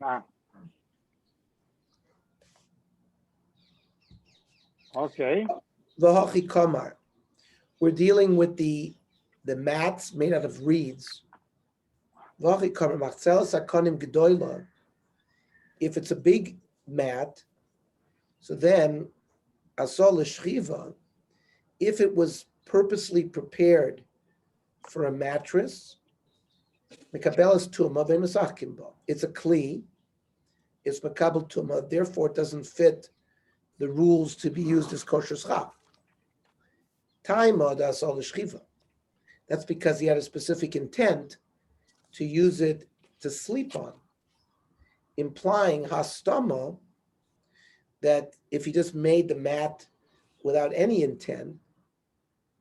Ah, okay. V'hachi kamar. We're dealing with the mats made out of reeds. V'hachi kamar machzelas hakonim gedoyla. If it's a big mat, so then asol l'shchiva. If it was purposely prepared for a mattress, mekabelas tuma v'masachkim bo. It's a kli. It's makabel tuma. Therefore, it doesn't fit the rules to be used as kosher schach. Taima dasol l'shchiva. That's because he had a specific intent to use it to sleep on, implying hastama, that if he just made the mat without any intent,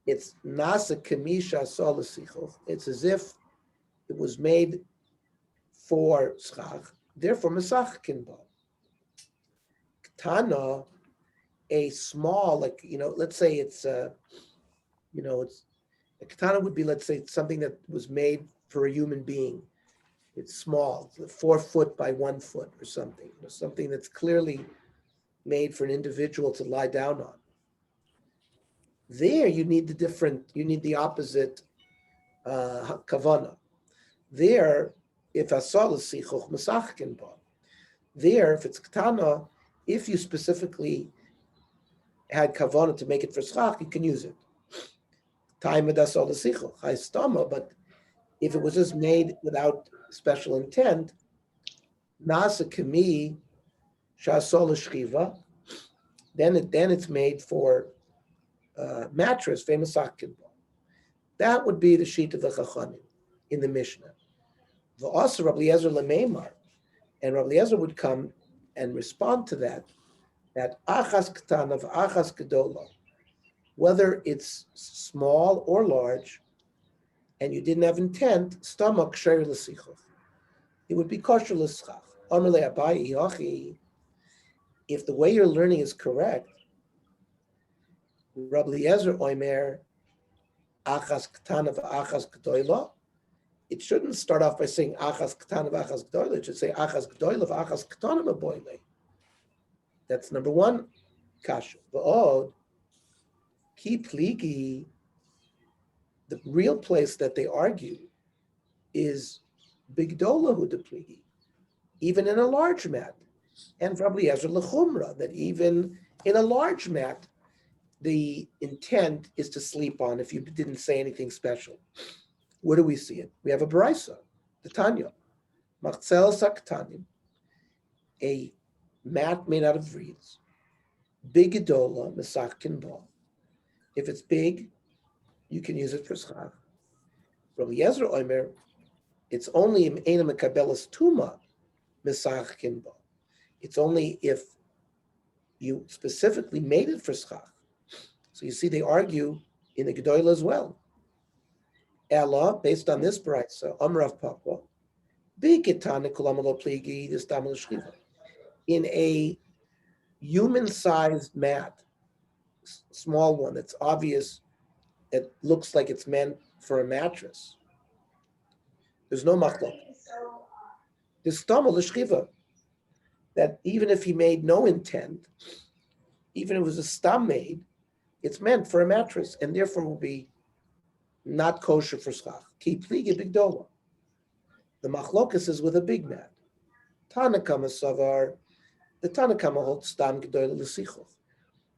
it's nasa kamisha solasichov. It's as if it was made for schach, therefore mesach kinba. Ketana, a small, like, let's say it's it's a katana would be, let's say, it's something that was made for a human being. It's small, 4 foot by 1 foot or something, something that's clearly made for an individual to lie down on. There you need the opposite kavana. There, if asal is sichuch mesachkin ba. There, if it's katana, if you specifically had kavana to make it for schach, you can use it. Time with asal is sichuch haistama, but if it was just made without special intent, nasa kami shasol shchiva, then it's made for mattress, famous sakin. That would be the sheet of the Chachanim in the Mishnah. The also Rabbi Eliezer lemeimar, and Rabbi Eliezer would come and respond to that achas ketana of achas gedola, whether it's small or large, and you didn't have intent, stomach ksher l'sichov, it would be kosher l'schach. Amar le'abayi hachi, if the way you're learning is correct, Rabbi Eliezer oimer achas ketana v'achas gedola. It shouldn't start off by saying achas ketana v'achas gedola. It should say achas gedola v'achas ketana v'boile. That's number one kasha. V'od ki pligi. The real place that they argue is bigdola hu de pligi, even in a large mat, and Rabbi Eliezer lechumra, that even in a large mat, the intent is to sleep on if you didn't say anything special. Where do we see it? We have a brisa, the Tanya, machzel saktanim, a mat made out of reeds, big gedola, mesachkin ba. If it's big, you can use it for schach. Rabbi Eliezer omer, it's only in ena mekabelas tuma, mesachkin ba. It's only if you specifically made it for schach. So you see, they argue in the Gedolah as well. Ella, based on this brayso, Amrav Papa, in a human-sized mat, small one that's obvious, it looks like it's meant for a mattress. There's no machlok. There's stamel l'shchiva, that even if he made no intent, even if it was a stam made, it's meant for a mattress, and therefore will be not kosher for schach. Ki pligi bigdola. The machlokas is with a big mat. Tanakama savar, the Tanakama holds stam gedola l'sichuch.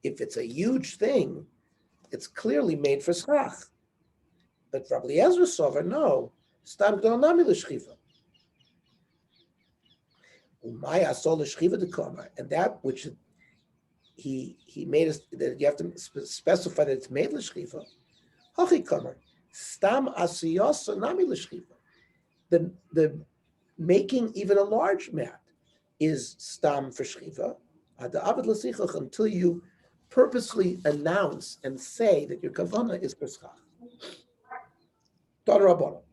If it's a huge thing, it's clearly made for schach. But Rabbi Eliezer savar, no, stam gedola nami l'shchiva. Umaya sol l'shchiva dekama, and that which he made us that you have to specify that it's made l'shchiva. Hachi kamer stam asiyasa nami l'shchiva. The making even a large mat is stam for shchiva. Until you purposely announce and say that your kavana is for schach. Darabana.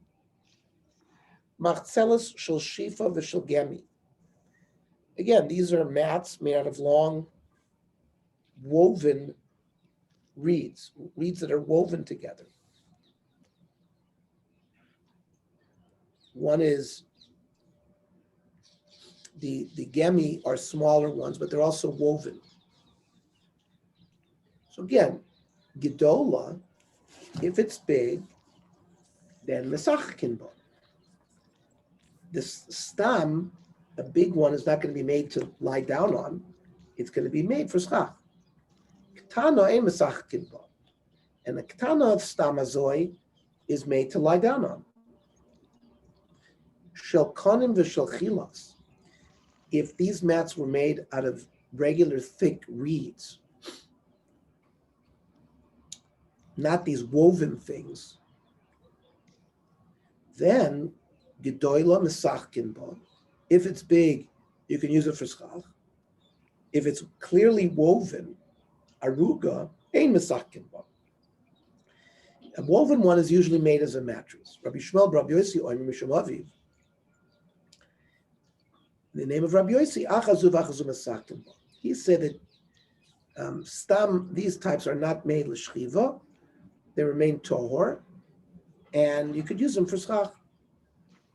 Machzelas shel shifa v'shel gemi. Again, these are mats made out of long woven reeds that are woven together. One is the gemi are smaller ones, but they're also woven. So again, gedola, if it's big, then mesachkin bo. This stam, a big one, is not going to be made to lie down on. It's going to be made for schach. Ketana ein mesachkin bo. And the ketana of stam azoi is made to lie down on. Shel konim v'shel chilas. If these mats were made out of regular thick reeds, not these woven things, then gedoila mesachkin bo. If it's big, you can use it for schach. If it's clearly woven, aruga ein mesachkin bo. A woven one is usually made as a mattress. Rabbi Shmuel, Rabbi Yossi, Oimim Mishum Aviv. In the name of Rabbi Yossi, achazu v'achazu mesachkin bo. He said that stam, these types are not made l'shchiva, they remain tohor, and you could use them for schach.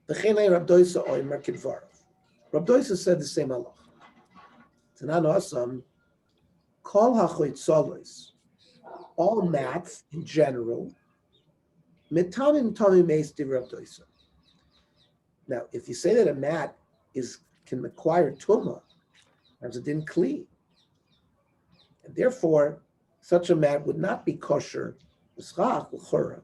V'chenei Rabbi Doisa Oimer Kidvarav. Rabbi Doisa said the same halach. Tanan Asam, kol hachoitzolos, all mats in general, mitanim tamim meis di Rabbi Doisa. Now, if you say that a mat can acquire tumah, as a din kli, and therefore such a mat would not be kosher l'schach l'chora,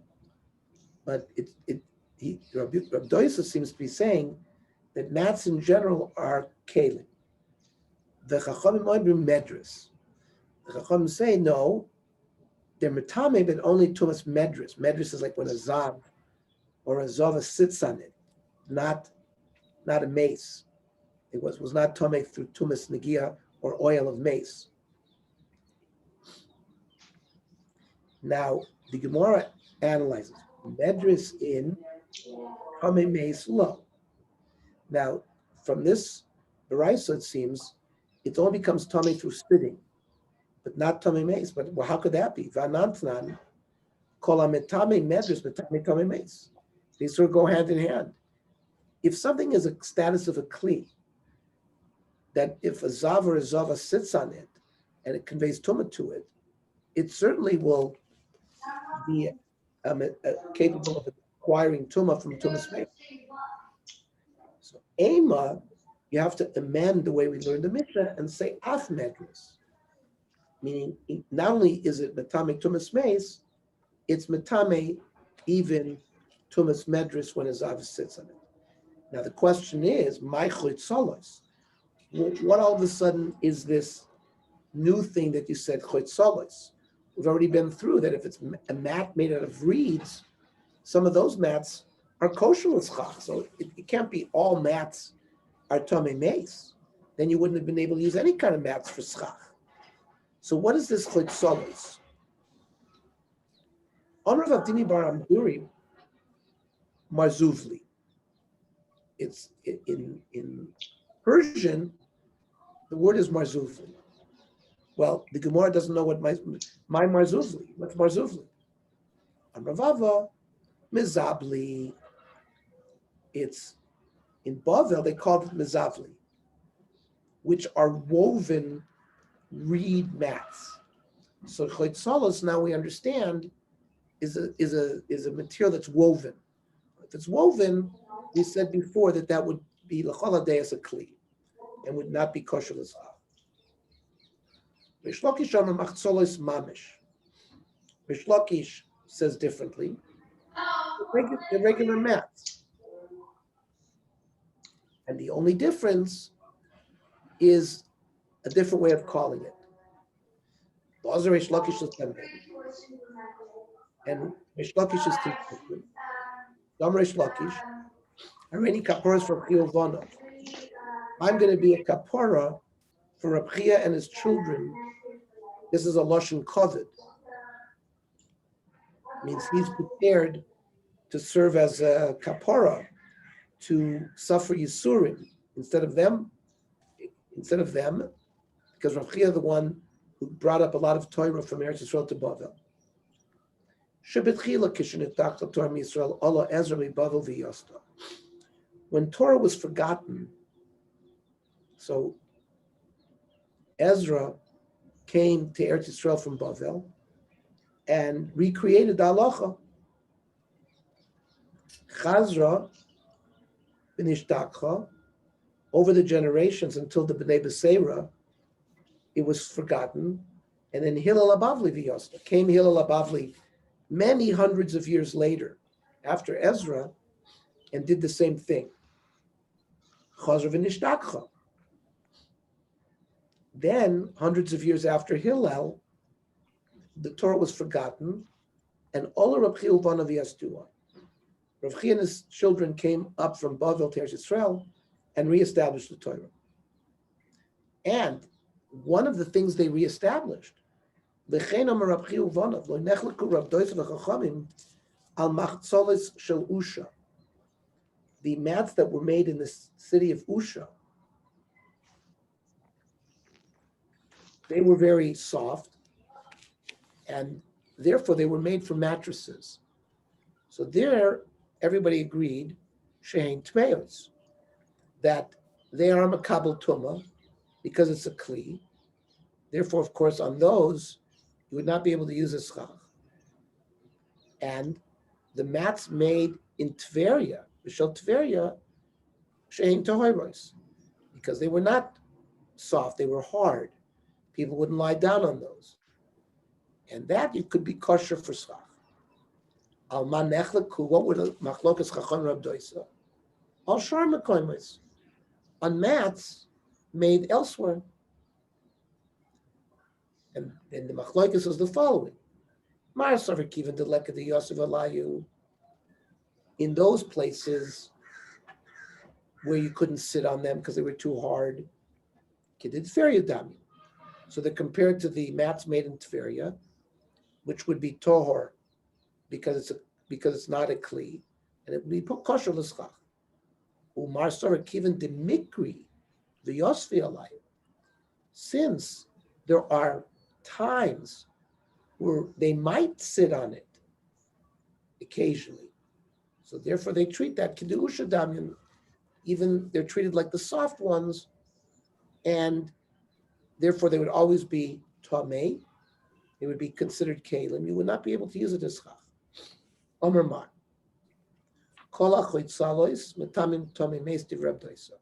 but Rabbi Doisa seems to be saying that mats in general are kelim. The Chachamim oibrim medris. The Chachamim say no, they're metame, but only tumas medris. Medris is like when a zav or a zava sits on it, not a mace. It was not tome through tumas negia or oil of mace. Now the Gemara analyzes medris in, tome mace low. Now from this Baraisa, it seems it only becomes tummy through spitting, but not tummy mace. But well, how could that be? Vanantnan, kolametame medris, metame tummy mace. These sort of go hand in hand. If something is a status of a kli, that if a zav or a zava sits on it and it conveys tumah to it, it certainly will be capable of acquiring tumah from tumah's mace. So ema, you have to amend the way we learn the Mishnah and say af medris, meaning not only is it metame tumas meis, it's metame even tumas medris when a zav sits on it. Now the question is, my chutzolos, what all of a sudden is this new thing that you said chutzolos? We've already been through that. If it's a mat made out of reeds, some of those mats are kosher l'schach, so it can't be all mats are tome mace, then you wouldn't have been able to use any kind of mats for schach. So what is this chutzolos? Amar Avdimi bar Amduri, marzuvli. It's in Persian, the word is marzuvli. Well, the Gemara doesn't know what my marzuvli. What's marzuvli? Amar Rava, mizabli. It's in Bavel, they called it mezavli, which are woven reed mats. So chutzolos, now we understand, is a material that's woven. If it's woven, we said before that would be l'chol hadei as a kli, and would not be kosher l'schach. Rish Lakish amar machzolos mamish. Rish Lakish says differently. The regular mats. And the only difference is a different way of calling it. Rish Lakish is temple. And Rish Lakish is consistent. Dam Rish Lakish, Areni kaporas for Chiyuvana. I'm going to be a kapora for Reb Chia and his children. This is a lashon kavod. Means he's prepared to serve as a kapora, to suffer yisurim instead of them, because Rav Chia, the one who brought up a lot of Torah from Eretz Yisrael to Bavel. When Torah was forgotten So Ezra came to Eretz Yisrael from Bavel and recreated the halacha. Chazra b'nishtachcha, over the generations until the Bnei Beseira, it was forgotten. And then Hillel Abavli v'yosna. Came Hillel Abavli many hundreds of years later, after Ezra, and did the same thing. Chazra v'nishtachcha. Then, hundreds of years after Hillel, the Torah was forgotten, and all of Rav Chiya Uvanav Yasdua. Rav Chiya and his children came up from Bavel to Eretz Yisrael and reestablished the Torah. And one of the things they reestablished, V'chein amar Rav Chiya Uvanav, lo nechleku Rav Doisa v'chachamim al machzolis shel Usha. The mats that were made in the city of Usha, they were very soft, and therefore they were made for mattresses. So there, everybody agreed, shehein tmeos, that they are makabel tuma, because it's a kli. Therefore, of course, on those, you would not be able to use a schach. And the mats made in Tveria, B'shel Tveria, shehein tohoros, because they were not soft, they were hard. People wouldn't lie down on those. And that it could be kosher for schach. Al man nechleku, what would machlokas chacham Rab Doisa? Al shar mekoimos, on mats made elsewhere. And the machlokas is the following: Mar savar kivan deleka de Yosef alayu. In those places where you couldn't sit on them because they were too hard, kedid tveria dami. So they're compared to the mats made in Tveria, which would be tohor, because it's not a kli, and it would be kosher l'schach. Umar savar kivan de mikri the Yosfi alayu. Since there are times where they might sit on it occasionally, so therefore they treat that kedusha damyan, even they're treated like the soft ones, and therefore they would always be tamei. They would be considered kalim. You would not be able to use it as chach. Omer mar kol achoitzalois metamim tamei meis divrei Doisa.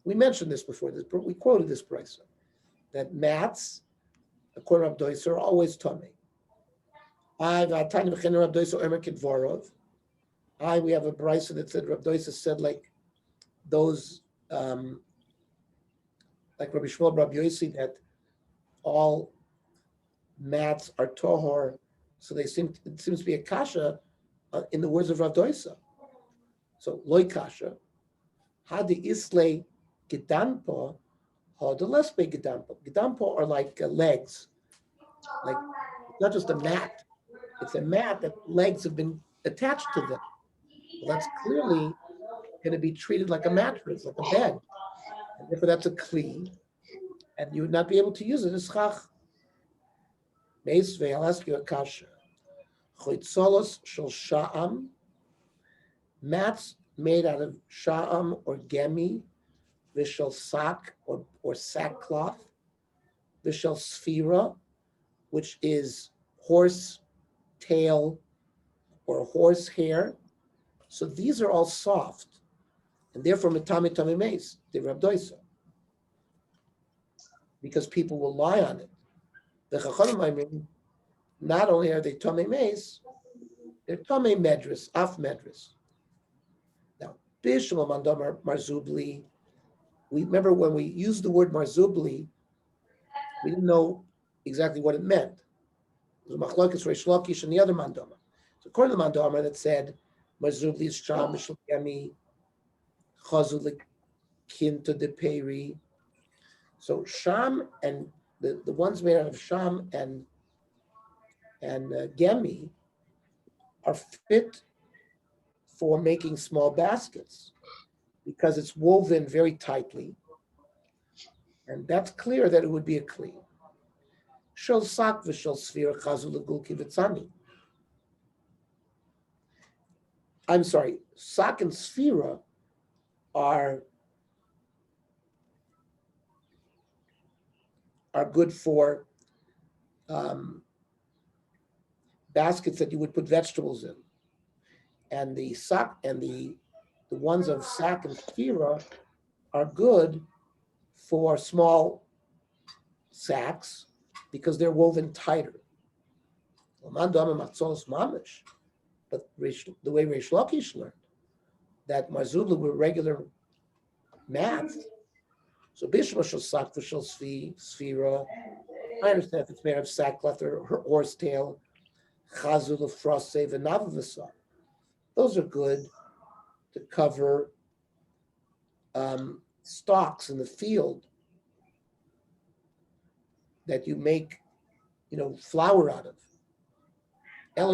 We mentioned this before. We quoted this brisa that mats, according to Rab Doisa, are always tamei. We have a brisa that said Rab Doisa said like those, like Rabbi Shmuel Rabbi Yossi, that all mats are tohor. So it seems to be a kasha in the words of Rab Doisa. So loy kasha, hadi islay gedanpo, hada lespe gedanpo. Gedanpo are like legs, like it's not just a mat. It's a mat that legs have been attached to them. Well, that's clearly going to be treated like a mattress, like a bed. And therefore that's a kli, and you would not be able to use it as chach. Meisvei, I'll ask you a kasha. Choitzolos shel sha'am, mats made out of sha'am or gemi, v'shel sak or sackcloth, v'shel sfira, which is horse tail or horse hair. So these are all soft, and therefore metame tame meis, the Rab Doisa, because people will lie on it. The Chachamim, I mean, not only are they tame meis, they're tame medris, af medris. Now, bishul mandamar marzubli. We remember when we used the word marzubli, we didn't know exactly what it meant. It was machlokes Reish Lakish and the other mandama. So according to the mandama that said marzubli is sham mishul yami chazul kinta de peri. So sham and the ones made out of sham and gemi are fit for making small baskets because it's woven very tightly, and that's clear that it would be a kli. Shel sak v'shel sfira chazul legul kivitzani. I'm sorry, sak and sfira are are good for baskets that you would put vegetables in. And the sock and the ones of sack and sphera are good for small sacks because they're woven tighter. But the way Reish Lakish learned that marzubla were regular mats. So bishma shel sak v'shel sphera. I understand if it's made of sackcloth or horsetail, chazul frose v'navavasa. Those are good to cover stalks in the field that you make, flour out of. But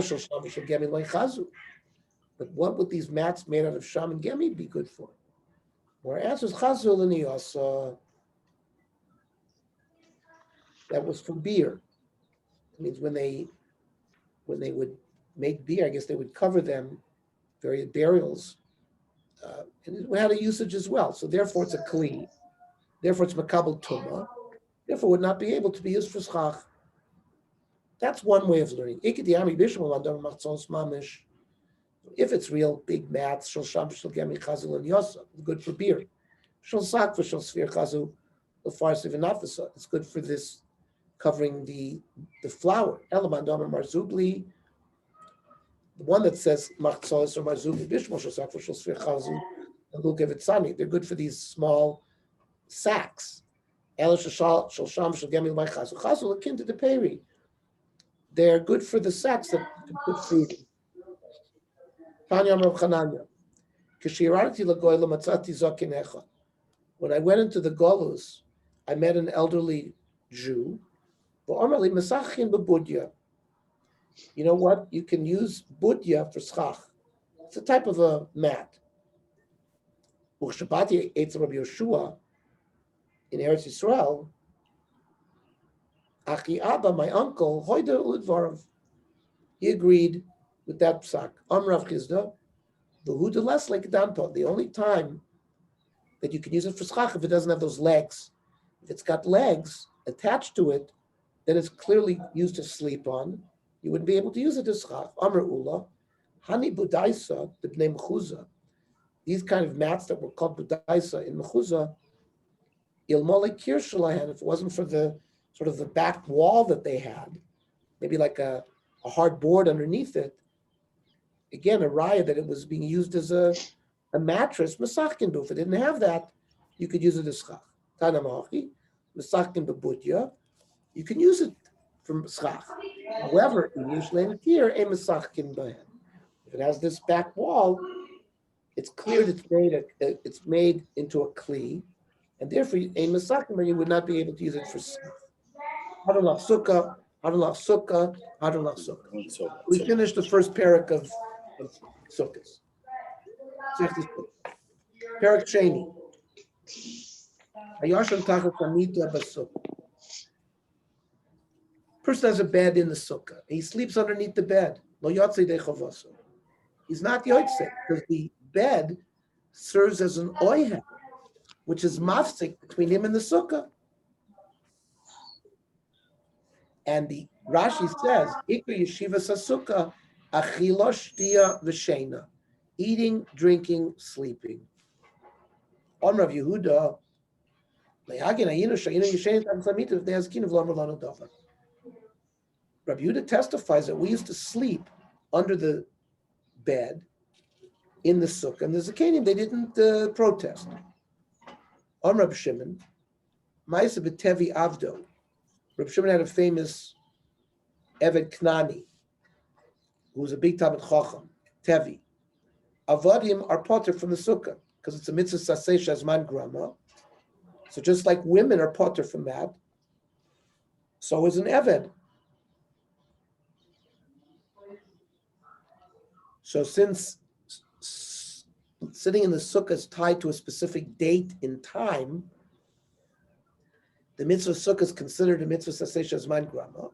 what would these mats made out of sham and gemi be good for? Or answers chazul and yasa. That was for beer. It means when they would make beer, I guess they would cover them, various burials, and it had a usage as well. So therefore, it's a kli. Therefore, it's makabel tuma. Therefore, would not be able to be used for schach. That's one way of learning. If it's real big mats, shel sham shel gemi chazul and yosa, good for beer. Shel sak v'shel sfir chazul l'farsiv and nafasa. It's good for this covering the flour. Elamandam marzubli. The one that says machzos or marzubli bishmol shel sak v'shel sfir chazul and lukevitsani. They're good for these small sacks. Ela shel sham shel gemi l'chazul. Chazul akin to the peri. They're good for the sacks that you can put food in. Tanya Rav Chananya. When I went into the Golus, I met an elderly Jew. You know what? You can use budya for schach. It's a type of a mat. Shabati ate Rabbi Yoshua in Eretz Yisrael. Achi Abba, my uncle, hoida udvarav. He agreed with that psak. Amrav Chizda, the huda less like dampa. The only time that you can use it for schach if it doesn't have those legs. If it's got legs attached to it, then it's clearly used to sleep on. You wouldn't be able to use it as schach. Amr Ula, Hani Budaisa, the Bnei Mechuza. These kind of mats that were called Budaisa in Mechuza, Ilmole Kirshalahan, if it wasn't for the sort of the back wall that they had, maybe like a hard board underneath it, again, a raya that it was being used as a mattress, Masachkin, if it didn't have that, you could use it as schach. Tanamachi, Masachkin bebudya, you can use it for schach. However, in Yishlein here, a Masachkin bahen. If it has this back wall, it's clear that it's made into a kli, and therefore a Masachkin you would not be able to use it for schach. Hadulach Sukkah, Hadulach Sukkah, Hadulach Sukkah. We finished the first parak of Sukkahs. Parak Sheni. Ayasham Tachat Kamita Basukkah. Person has a bed in the sukkah. He sleeps underneath the bed. Lo yotze de chavaso. He's not yotze because the bed serves as an oihel, which is mafsik between him and the sukkah. And the Rashi says, Ikra yeshiva sasukkah achila shtia v'sheina, eating, drinking, sleeping. On Rav Yehuda, le'agin ayinu shayinu yeshein tam samita v'de'azkin v'lo amrlanu davar. Rabbi Yehuda testifies that we used to sleep under the bed in the sukkah, and the Zakanim, they didn't protest. On Rabbi Shimon, Ma'aseh b'tevi avdo. Rabbi Shimon had a famous Eved Knani, who was a big Talmid Chacham, Tevi. Avadim are potter from the sukkah, because it's a mitzvah saseh shazman grama. So just like women are potter from that, so is an Eved. So since sitting in the sukkah is tied to a specific date in time, the mitzvah sukkah is considered a mitzvah saseh shazman grama,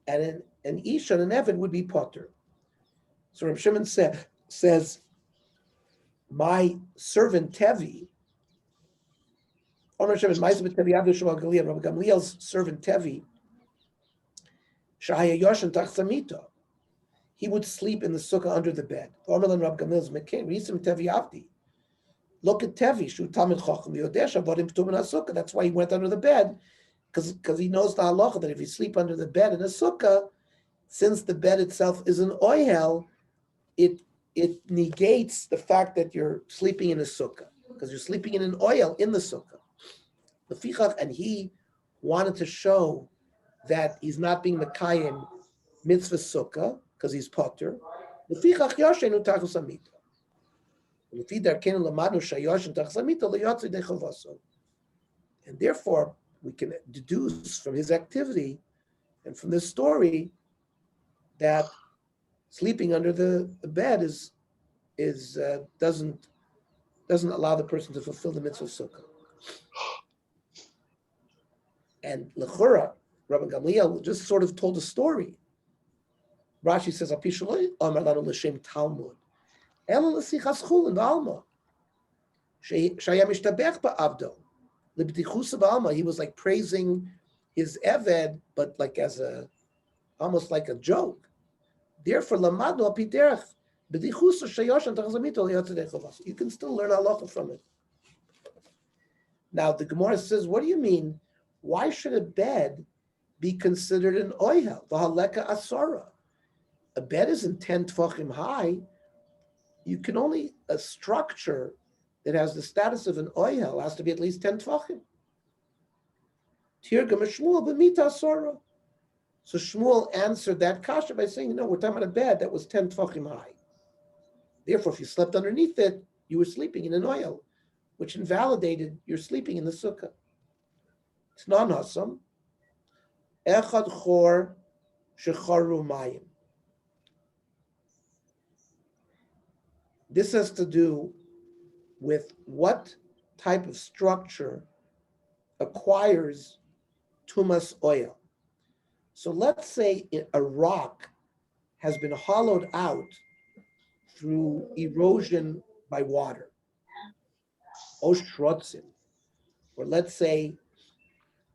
and an isha and an eved would be potter. So Reb Shimon says, my servant Tevi, Rabbi Gamliel's servant Tevi, he would sleep in the sukkah under the bed. Look at Tevi, that's why he went under the bed, because he knows the halacha that if you sleep under the bed in a sukkah, since the bed itself is an oihel, it negates the fact that you're sleeping in a sukkah, because you're sleeping in an oil in the sukkah. And he wanted to show that he's not being mekayim mitzvah sukkah because he's potter. And therefore, we can deduce from his activity and from this story that sleeping under the bed doesn't allow the person to fulfill the mitzvah sukkah. And Lechura, Rabbi Gamliel just sort of told a story. Rashi says, "Apishaloi Amar Lanu l'shem Talmud, Ela l'sichas chulin ba'alma, shaya mishtabech ba'avdo, l'b'tichusa ba'alma." He was like praising his eved, but like almost like a joke. Therefore, lamadnu al pi derech b'tichusa sheyoshan tachzamito liyotzedei chavas. You can still learn halacha from it. Now the Gemara says, "What do you mean? Why should a bed be considered an oihel? V'haleka asara. A bed isn't 10 tefachim high. You can only, a structure that has the status of an oihel has to be at least 10 tefachim. Tirgam Shmuel b'mita asara." So Shmuel answered that kasha by saying, no, we're talking about a bed that was 10 tefachim high. Therefore, if you slept underneath it, you were sleeping in an oil, which invalidated your sleeping in the sukkah. Tnan hasam, echad chor shecharu mayim. This has to do with what type of structure acquires tumas oil. So let's say a rock has been hollowed out through erosion by water, oshrotzin, or let's say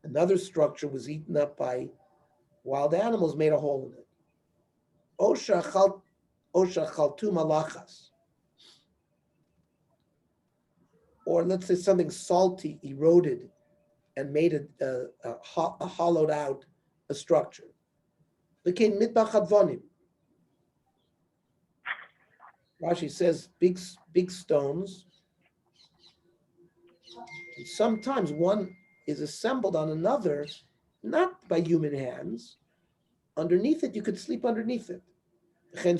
another structure was eaten up by wild animals, made a hole in it. Osha chaltu malachas. Or let's say something salty eroded and made a hollowed out a structure. Became mitbach advonim. Rashi says big stones. And sometimes one is assembled on another, not by human hands. Underneath it, you could sleep underneath it. Same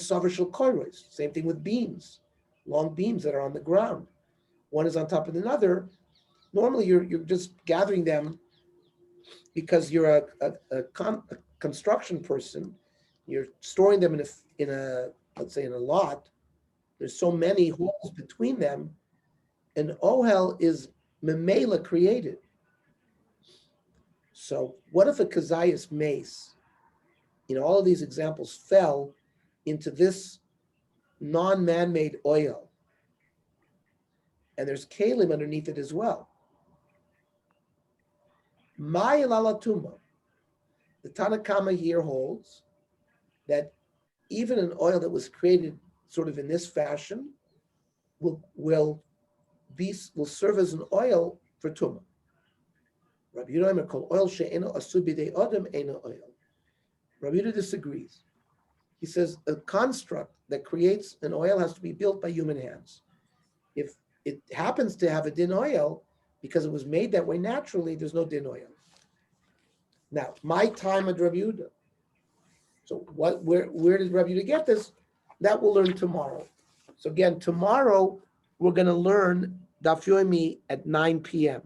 thing with beams, long beams that are on the ground. One is on top of another. Normally, you're just gathering them because you're a construction person. You're storing them in a let's say in a lot. There's so many holes between them. An ohel is memela created. So what if a kazayas mace, all of these examples fell into this non-man-made oil, and there's kalim underneath it as well. Ma'il alatuma. The Tanakama here holds that even an oil that was created sort of in this fashion will serve as an oil for tumah. Rabbi Yehuda called oil she'eno asu b'dei adam eno oil. Rabbi Yehuda disagrees. He says a construct that creates an oil has to be built by human hands. If it happens to have a din oil because it was made that way naturally, there's no din oil. Now, my time at Rabbi Yehuda. So where did Rabbi Yehuda get this? That we'll learn tomorrow. So again, tomorrow we're going to learn Daf Yomi at 9 p.m.